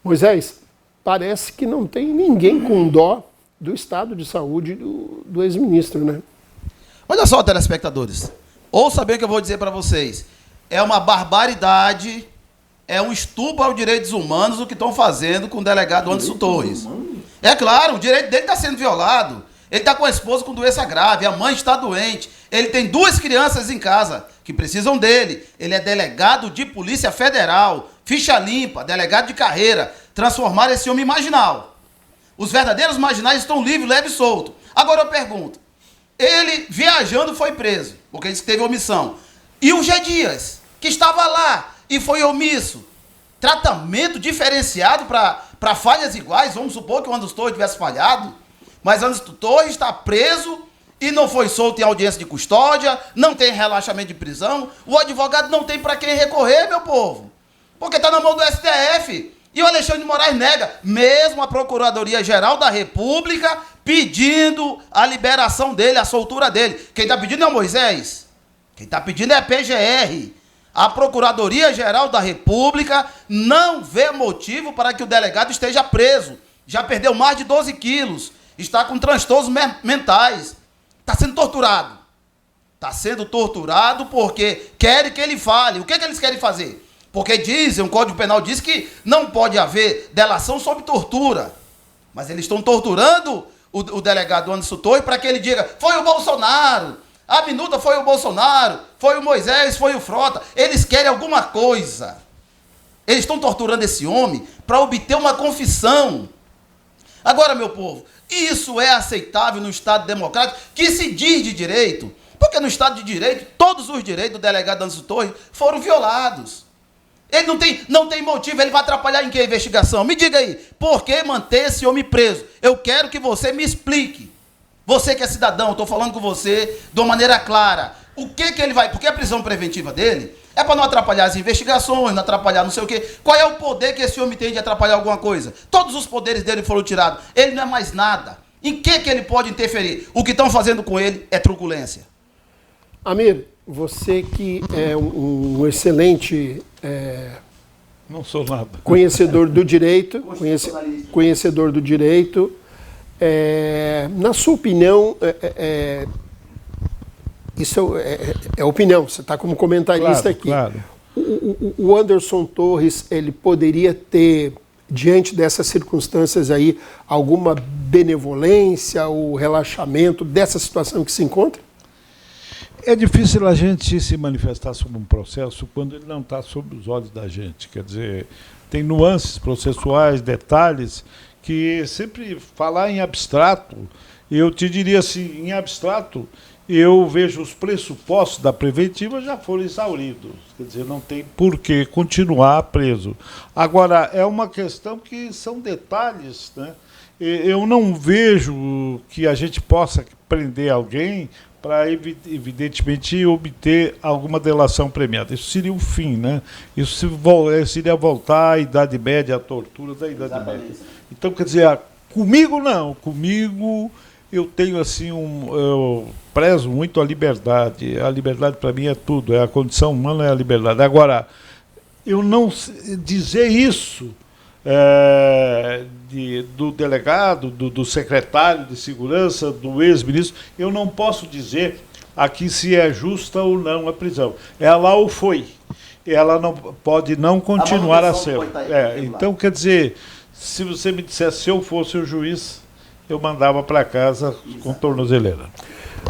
Moisés, parece que não tem ninguém com dó do estado de saúde do ex-ministro, né? Olha só, telespectadores. Ouça bem o que eu vou dizer para vocês. É uma barbaridade, é um estupro aos direitos humanos o que estão fazendo com o delegado Anderson Torres. É claro, o direito dele está sendo violado. Ele está com a esposa com doença grave, a mãe está doente. Ele tem 2 crianças em casa que precisam dele. Ele é delegado de Polícia Federal, ficha limpa, delegado de carreira. Transformar esse homem em marginal. Os verdadeiros marginais estão livres, leve e solto. Agora eu pergunto, ele viajando foi preso, porque ele disse que teve omissão. E o G. Dias, que estava lá e foi omisso. Tratamento diferenciado para falhas iguais. Vamos supor que o Anderson Torres tivesse falhado, mas Anderson Torres está preso e não foi solto em audiência de custódia, não tem relaxamento de prisão, o advogado não tem para quem recorrer, meu povo, porque está na mão do STF. E o Alexandre de Moraes nega, mesmo a Procuradoria-Geral da República pedindo a liberação dele, a soltura dele. Quem está pedindo é o Moisés, quem está pedindo é a PGR. A Procuradoria-Geral da República não vê motivo para que o delegado esteja preso. Já perdeu mais de 12 quilos, está com transtornos mentais, está sendo torturado. Está sendo torturado porque querem que ele fale. O que eles querem fazer? Porque dizem, o Código Penal diz que não pode haver delação sob tortura. Mas eles estão torturando o delegado Anderson Torres para que ele diga, foi o Bolsonaro, a minuta foi o Bolsonaro, foi o Moisés, foi o Frota. Eles querem alguma coisa. Eles estão torturando esse homem para obter uma confissão. Agora, meu povo, isso é aceitável no Estado democrático que se diz de direito? Porque no Estado de Direito, todos os direitos do delegado Anderson Torres foram violados. Ele não tem motivo, ele vai atrapalhar em que a investigação? Me diga aí, por que manter esse homem preso? Eu quero que você me explique. Você que é cidadão, estou falando com você de uma maneira clara. O que ele vai... Porque a prisão preventiva dele é para não atrapalhar as investigações, não atrapalhar não sei o quê. Qual é o poder que esse homem tem de atrapalhar alguma coisa? Todos os poderes dele foram tirados. Ele não é mais nada. Em que ele pode interferir? O que estão fazendo com ele é truculência. Amir, você que é um excelente não sou nada. Conhecedor do direito, conhecedor do direito, na sua opinião, isso é opinião, você está como comentarista aqui. Claro. O Anderson Torres, ele poderia ter, diante dessas circunstâncias aí, alguma benevolência ou relaxamento dessa situação que se encontra? É difícil a gente se manifestar sobre um processo quando ele não está sob os olhos da gente. Quer dizer, tem nuances processuais, detalhes, que sempre falar em abstrato, eu te diria assim, em abstrato, eu vejo os pressupostos da preventiva já foram exauridos. Quer dizer, não tem por que continuar preso. Agora, é uma questão que são detalhes, né? Eu não vejo que a gente possa prender alguém para, evidentemente, obter alguma delação premiada. Isso seria o fim, né? Isso seria voltar à Idade Média, à tortura da Idade Média. Então, quer dizer, comigo não. Comigo eu tenho assim eu prezo muito a liberdade. A liberdade para mim é tudo. A condição humana é a liberdade. Agora, eu não dizer isso do delegado, do secretário de segurança, do ex-ministro, eu não posso dizer aqui se é justa ou não a prisão. Ela o foi. Ela não pode não continuar a ser. Então, quer dizer, se você me dissesse, se eu fosse o juiz, eu mandava para casa com tornozeleira.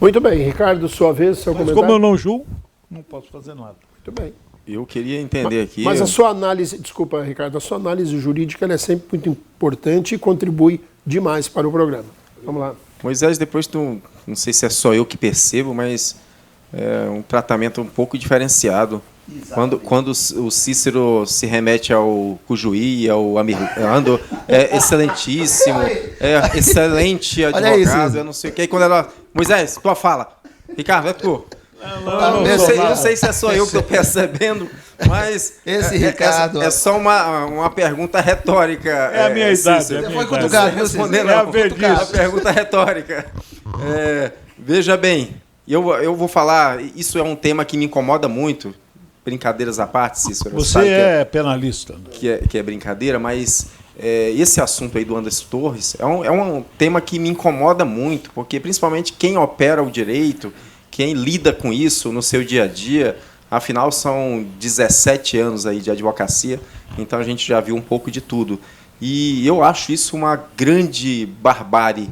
Muito bem, Ricardo, sua vez, seu comentário. Como eu não julgo, não posso fazer nada. Muito bem. Eu queria entender aqui... Mas a sua análise, desculpa, Ricardo, a sua análise jurídica ela é sempre muito importante e contribui demais para o programa. Vamos lá. Moisés, depois não sei se é só eu que percebo, mas é um tratamento um pouco diferenciado. Quando o Cícero se remete ao Cujuí, ao Amirando, é excelentíssimo, é excelente advogado, eu não sei o que. E quando ela... Moisés, tua fala. Ricardo, é tu. Eu sei se é só eu que estou percebendo, mas esse Ricardo é só uma pergunta retórica. É a minha idade. Você foi cutucado, responder não. É a pergunta retórica. Veja bem, eu vou falar, isso é um tema que me incomoda muito, brincadeiras à parte, Cícero. Você sabe é penalista. Né? que é brincadeira, mas esse assunto aí do Anderson Torres é um tema que me incomoda muito, porque principalmente quem opera o direito, quem lida com isso no seu dia a dia, afinal são 17 anos aí de advocacia, então a gente já viu um pouco de tudo. E eu acho isso uma grande barbárie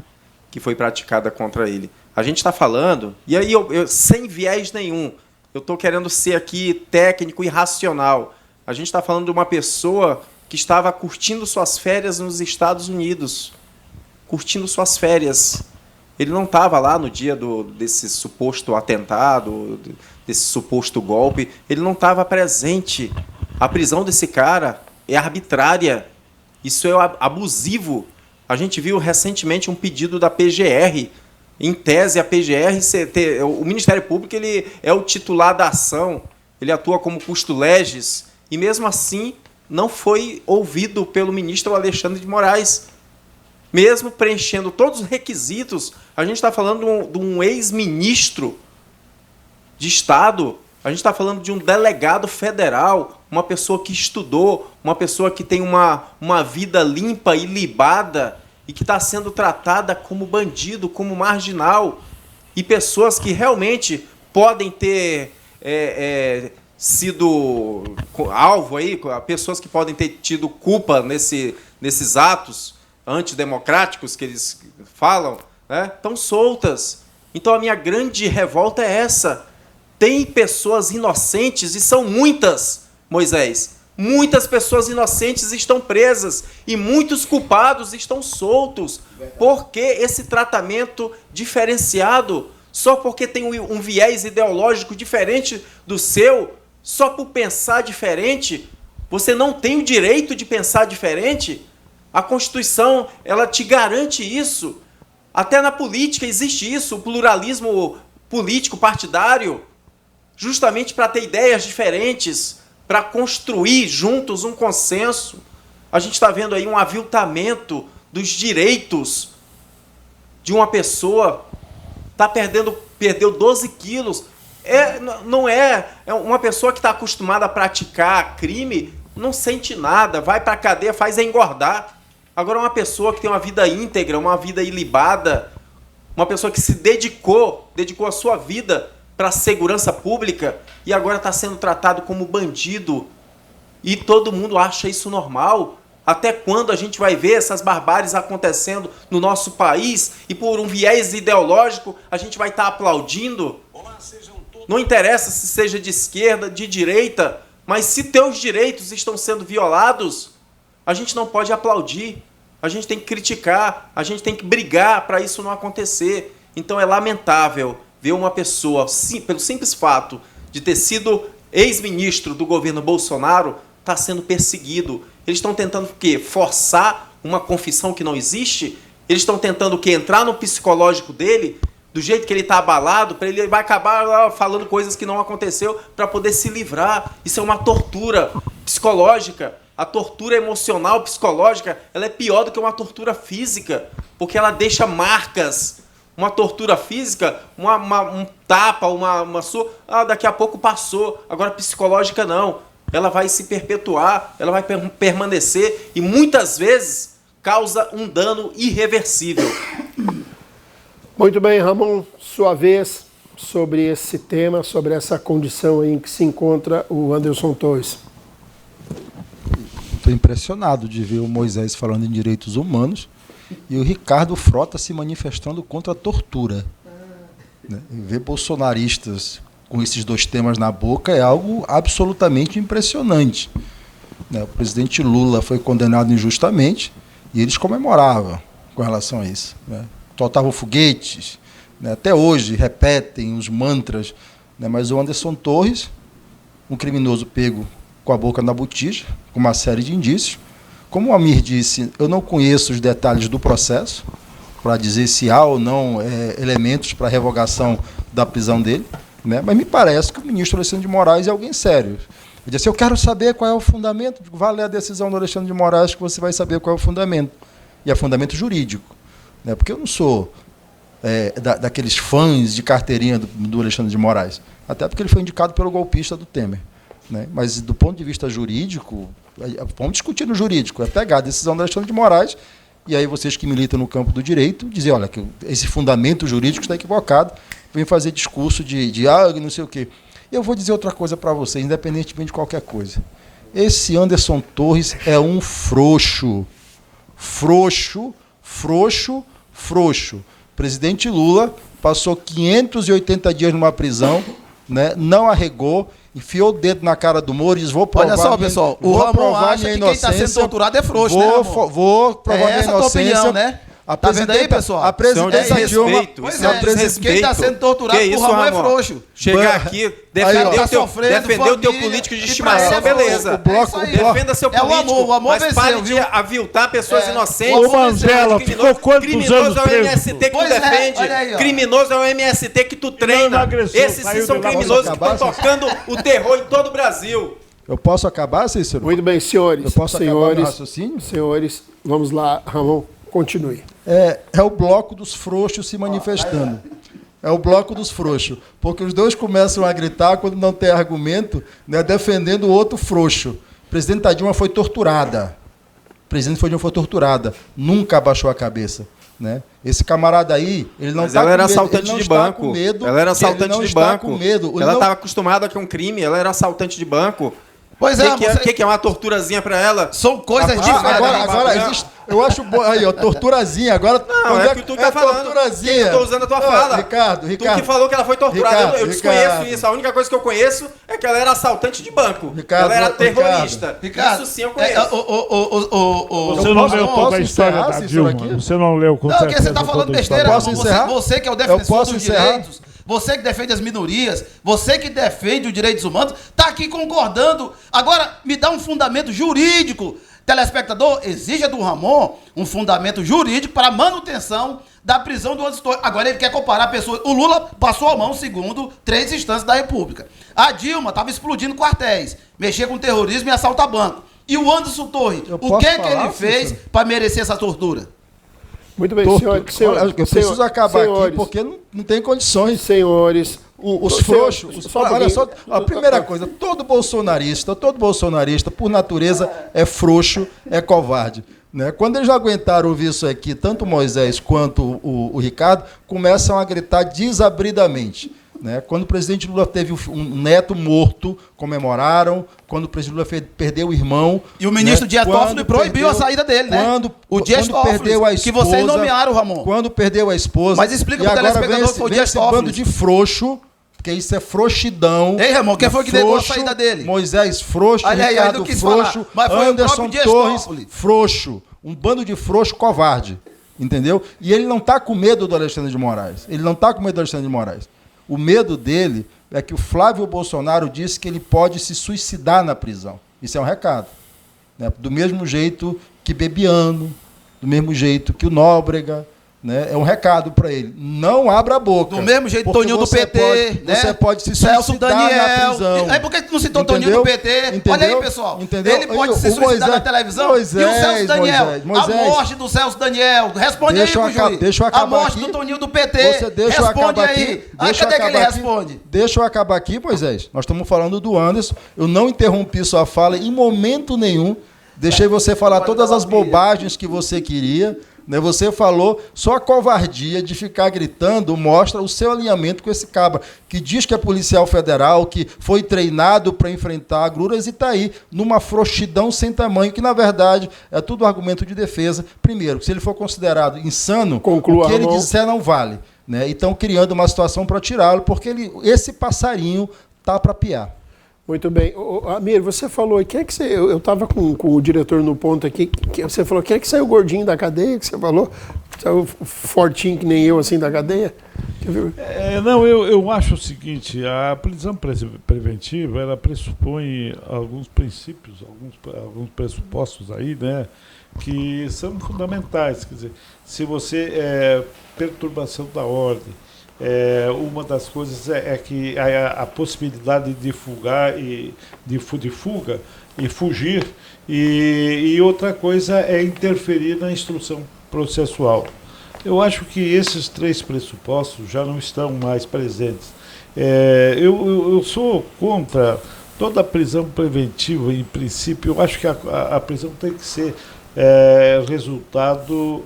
que foi praticada contra ele. A gente está falando, e aí eu sem viés nenhum, eu estou querendo ser aqui técnico e racional. A gente está falando de uma pessoa que estava curtindo suas férias nos Estados Unidos. Curtindo suas férias. Ele não estava lá no dia desse suposto atentado, desse suposto golpe. Ele não estava presente. A prisão desse cara é arbitrária. Isso é abusivo. A gente viu recentemente um pedido da PGR. Em tese, a PGR, o Ministério Público, ele é o titular da ação, ele atua como custo legis, e mesmo assim não foi ouvido pelo ministro Alexandre de Moraes. Mesmo preenchendo todos os requisitos, a gente está falando de um ex-ministro de Estado, a gente está falando de um delegado federal, uma pessoa que estudou, uma pessoa que tem uma vida limpa e libada, e que está sendo tratada como bandido, como marginal, e pessoas que realmente podem ter sido alvo aí, pessoas que podem ter tido culpa nesses atos antidemocráticos que eles falam, né, estão soltas. Então a minha grande revolta é essa. Tem pessoas inocentes, e são muitas, Moisés. Muitas pessoas inocentes estão presas e muitos culpados estão soltos. Por que esse tratamento diferenciado? Só porque tem um viés ideológico diferente do seu? Só por pensar diferente? Você não tem o direito de pensar diferente? A Constituição, ela te garante isso. Até na política existe isso, o pluralismo político partidário, justamente para ter ideias diferentes, para construir juntos um consenso. A gente está vendo aí um aviltamento dos direitos de uma pessoa. Perdeu 12 quilos. Não é uma pessoa que está acostumada a praticar crime, não sente nada, vai para a cadeia, faz engordar. Agora uma pessoa que tem uma vida íntegra, uma vida ilibada, uma pessoa que se dedicou a sua vida para a segurança pública e agora está sendo tratado como bandido. E todo mundo acha isso normal. Até quando a gente vai ver essas barbáries acontecendo no nosso país e por um viés ideológico a gente vai estar aplaudindo? Não interessa se seja de esquerda, de direita, mas se teus direitos estão sendo violados, a gente não pode aplaudir. A gente tem que criticar, a gente tem que brigar para isso não acontecer. Então é lamentável ver uma pessoa, pelo simples fato de ter sido ex-ministro do governo Bolsonaro, está sendo perseguido. Eles estão tentando o quê? Forçar uma confissão que não existe? Eles estão tentando o quê? Entrar no psicológico dele, do jeito que ele está abalado, para ele vai acabar falando coisas que não aconteceu para poder se livrar. Isso é uma tortura psicológica. A tortura emocional, psicológica, ela é pior do que uma tortura física, porque ela deixa marcas. Uma tortura física, um tapa, uma sua, daqui a pouco passou. Agora psicológica não. Ela vai se perpetuar, ela vai permanecer e muitas vezes causa um dano irreversível. Muito bem, Ramon, sua vez sobre esse tema, sobre essa condição em que se encontra o Anderson Torres. Estou impressionado de ver o Moisés falando em direitos humanos e o Ricardo Frota se manifestando contra a tortura. Né? Ver bolsonaristas com esses dois temas na boca é algo absolutamente impressionante. Né? O presidente Lula foi condenado injustamente e eles comemoravam com relação a isso. Né? Soltavam foguetes, né? Até hoje repetem os mantras, né? Mas o Anderson Torres, um criminoso pego com a boca na botija, com uma série de indícios. Como o Amir disse, eu não conheço os detalhes do processo para dizer se há ou não elementos para revogação da prisão dele, né? Mas me parece que o ministro Alexandre de Moraes é alguém sério. Ele disse, eu quero saber qual é o fundamento. Vá ler a decisão do Alexandre de Moraes que você vai saber qual é o fundamento. E é fundamento jurídico. Né? Porque eu não sou daqueles fãs de carteirinha do Alexandre de Moraes. Até porque ele foi indicado pelo golpista do Temer. né? Mas do ponto de vista jurídico, vamos discutir no jurídico, é pegar a decisão do Alexandre de Moraes, e aí vocês que militam no campo do direito, dizer, olha, que esse fundamento jurídico está equivocado, vem fazer discurso de não sei o quê. Eu vou dizer outra coisa para vocês, independentemente de qualquer coisa. Esse Anderson Torres é um frouxo. Frouxo, frouxo, frouxo. Presidente Lula passou 580 dias numa prisão, né, não arregou, enfiou o dedo na cara do Moro e diz, vou provar. Olha só, pessoal, o Ramon acha que quem está sendo torturado é frouxo, né, Ramon? Vou provar minha essa a tua inocência. opinião, né? Tá vendo aí, pessoal? A presidenta Dilma... Pois é, quem está sendo torturado por Ramon é frouxo. Chegar aqui, defender o teu político de estimação, beleza. Defenda seu político, o amor mas venceu, pare de aviltar pessoas inocentes. Ô, Manzella, ficou quantos anos Criminoso é o preso? MST que tu defende. Criminoso é o MST que tu treina. Esses sim são criminosos que estão tocando o terror em todo o Brasil. Eu posso acabar, Cícero? Muito bem, senhores. Eu posso acabar meu raciocínio? Senhores, vamos lá, Ramon, continue. É o bloco dos frouxos se manifestando. É o bloco dos frouxos. Porque os dois começam a gritar quando não tem argumento, né, defendendo o outro frouxo. A presidenta Dilma foi torturada. A presidenta Dilma foi torturada. Nunca abaixou a cabeça. Né? Esse camarada aí, ele não está com medo. Ela era assaltante de banco. Ela era assaltante de banco. Ela estava acostumada com crime, ela era assaltante de banco. Pois é, o que é uma torturazinha pra ela? São coisas diferentes. Agora existe, eu acho aí, ó, torturazinha. Agora, não, é que tu tá falando. Torturazinha. Eu tô usando a tua fala. Ricardo. Tu que falou que ela foi torturada. Eu desconheço isso. A única coisa que eu conheço é que ela era assaltante de banco. Ela era terrorista. Isso sim eu conheço. Você não leu toda a história da Dilma. Você não leu com certeza. Não, porque você tá falando besteira. Posso encerrar? Você que é o defensor dos direitos. Você que defende as minorias, você que defende os direitos humanos, está aqui concordando. Agora, me dá um fundamento jurídico. Telespectador, exija do Ramon um fundamento jurídico para a manutenção da prisão do Anderson Torres. Agora ele quer comparar pessoas. O Lula passou a mão, segundo 3 instâncias da República. A Dilma estava explodindo quartéis, mexia com terrorismo e assalto a banco. E o Anderson Torres, o que ele fez para merecer essa tortura? Muito bem, senhores. Eu preciso acabar aqui porque não tem condições. Senhores, os frouxos. Olha só, a primeira coisa, todo bolsonarista, por natureza, é frouxo, é covarde. Né? Quando eles não aguentaram ouvir isso aqui, tanto o Moisés quanto o Ricardo, começam a gritar desabridamente. Né? Quando o presidente Lula teve um neto morto, comemoraram. Quando o presidente Lula perdeu o irmão... E o ministro Dias Toffoli proibiu a saída dele, né? O Dias Toffoli, perdeu a esposa, que vocês nomearam, Ramon. Quando perdeu a esposa... Mas explica para o telespectador que foi o Dias Toffoli. Esse bando de frouxo, porque isso é frouxidão. Ei, Ramon, quem foi que negou a saída dele? Moisés frouxo, Ricardo frouxo, Anderson Torres frouxo. Um bando de frouxo covarde. Entendeu? E ele não está com medo do Alexandre de Moraes. O medo dele é que o Flávio Bolsonaro disse que ele pode se suicidar na prisão. Isso é um recado. Né? Do mesmo jeito que Bebiano, do mesmo jeito que o Nóbrega, né? É um recado para ele. Não abra a boca. Do mesmo jeito Toninho do PT, né? Você pode se suicidar Celso Daniel. na prisão. Aí por que tu não citou Toninho do PT? Olha aí, pessoal. Entendeu? Ele pode se suicidar na televisão. Moisés, e o Celso Daniel. Moisés. A morte do Celso Daniel. Responde aí, juiz. Deixa eu acabar a morte aqui. do Toninho do PT. Você deixa responde eu acabar aí. Aqui. Cadê que ele responde? Deixa eu acabar aqui, Moisés. Nós estamos falando do Anderson. Eu não interrompi sua fala em momento nenhum. Deixei você falar todas as bobagens que você queria. Né? Você falou, só a covardia de ficar gritando mostra o seu alinhamento com esse cabra, que diz que é policial federal, que foi treinado para enfrentar agruras e está aí, numa frouxidão sem tamanho, que na verdade é tudo argumento de defesa. Primeiro, se ele for considerado insano, o que ele disser não vale. Né? E estão criando uma situação para tirá-lo, porque esse passarinho está para piar. Muito bem. Amir, você falou, quem é que você... Eu estava com o diretor no ponto aqui, você falou, quem é que saiu gordinho da cadeia, que você falou? Saiu fortinho que nem eu, assim, da cadeia? Eu acho o seguinte, a prisão preventiva, ela pressupõe alguns princípios, alguns pressupostos aí, né, que são fundamentais. Quer dizer, se você... perturbação da ordem, uma das coisas é que a possibilidade de fugar de fuga e fugir, e outra coisa é interferir na instrução processual. Eu acho que esses 3 pressupostos já não estão mais presentes. Eu sou contra toda prisão preventiva, em princípio, eu acho que a prisão tem que ser resultado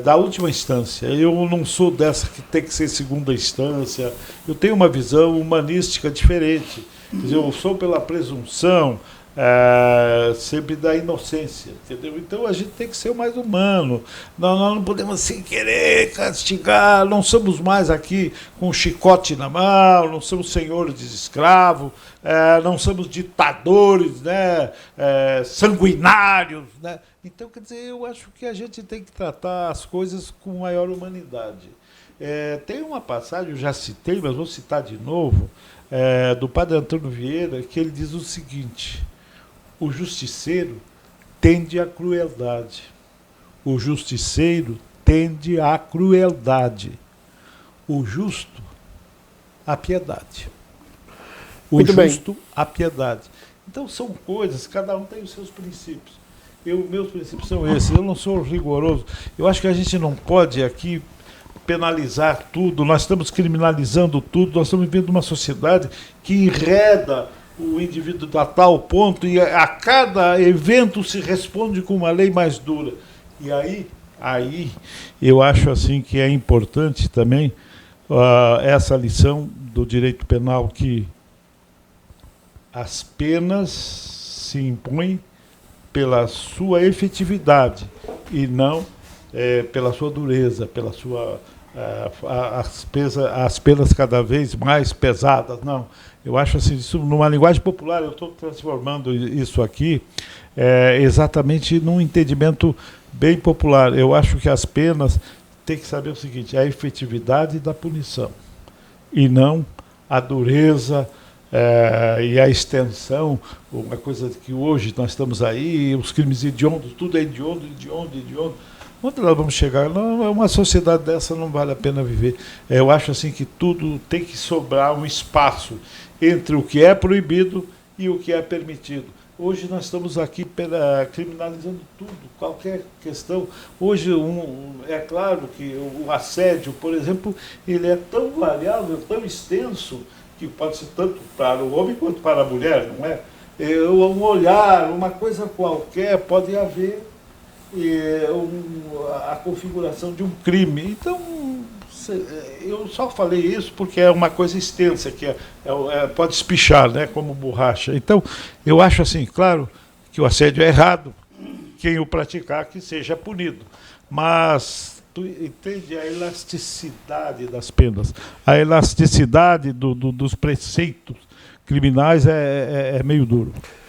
da última instância. Eu não sou dessa que tem que ser segunda instância. Eu tenho uma visão humanística diferente. Quer dizer, eu sou pela presunção sempre da inocência, entendeu? Então a gente tem que ser o mais humano. Nós não podemos sem querer castigar. Não somos mais aqui com um chicote na mão, não somos senhores de escravo, não somos ditadores, né? Sanguinários, né? Então, quer dizer, eu acho que a gente tem que tratar as coisas com maior humanidade. Tem uma passagem, eu já citei, mas vou citar de novo, do padre Antônio Vieira, que ele diz o seguinte: o justiceiro tende à crueldade. O justiceiro tende à crueldade. O justo, à piedade. O Muito bem. justo, à piedade. Então são coisas, cada um tem os seus princípios. Meus princípios são esses. Eu não sou rigoroso. Eu acho que a gente não pode aqui penalizar tudo. Nós estamos criminalizando tudo. Nós estamos vivendo uma sociedade que enreda o indivíduo a tal ponto e a cada evento se responde com uma lei mais dura. E aí eu acho assim que é importante também essa lição do direito penal, que as penas se impõem pela sua efetividade e não pela sua dureza, pela sua as penas cada vez mais pesadas. Não, eu acho assim, isso, numa linguagem popular, eu estou transformando isso aqui exatamente num entendimento bem popular. Eu acho que as penas têm que saber o seguinte: a efetividade da punição e não a dureza e a extensão, uma coisa que hoje nós estamos aí, os crimes hediondos, tudo é hediondo. Onde nós vamos chegar? Não, uma sociedade dessa não vale a pena viver. Eu acho assim que tudo tem que sobrar um espaço entre o que é proibido e o que é permitido. Hoje nós estamos aqui criminalizando tudo, qualquer questão. Hoje é claro que o assédio, por exemplo, ele é tão variável, tão extenso, que pode ser tanto para o homem quanto para a mulher, não é? Um olhar, uma coisa qualquer, pode haver a configuração de um crime. Então, eu só falei isso porque é uma coisa extensa, que pode espichar, né, como borracha. Então, eu acho assim, claro, que o assédio é errado, quem o praticar que seja punido. Mas tu entende a elasticidade das penas, a elasticidade dos preceitos criminais é meio duro.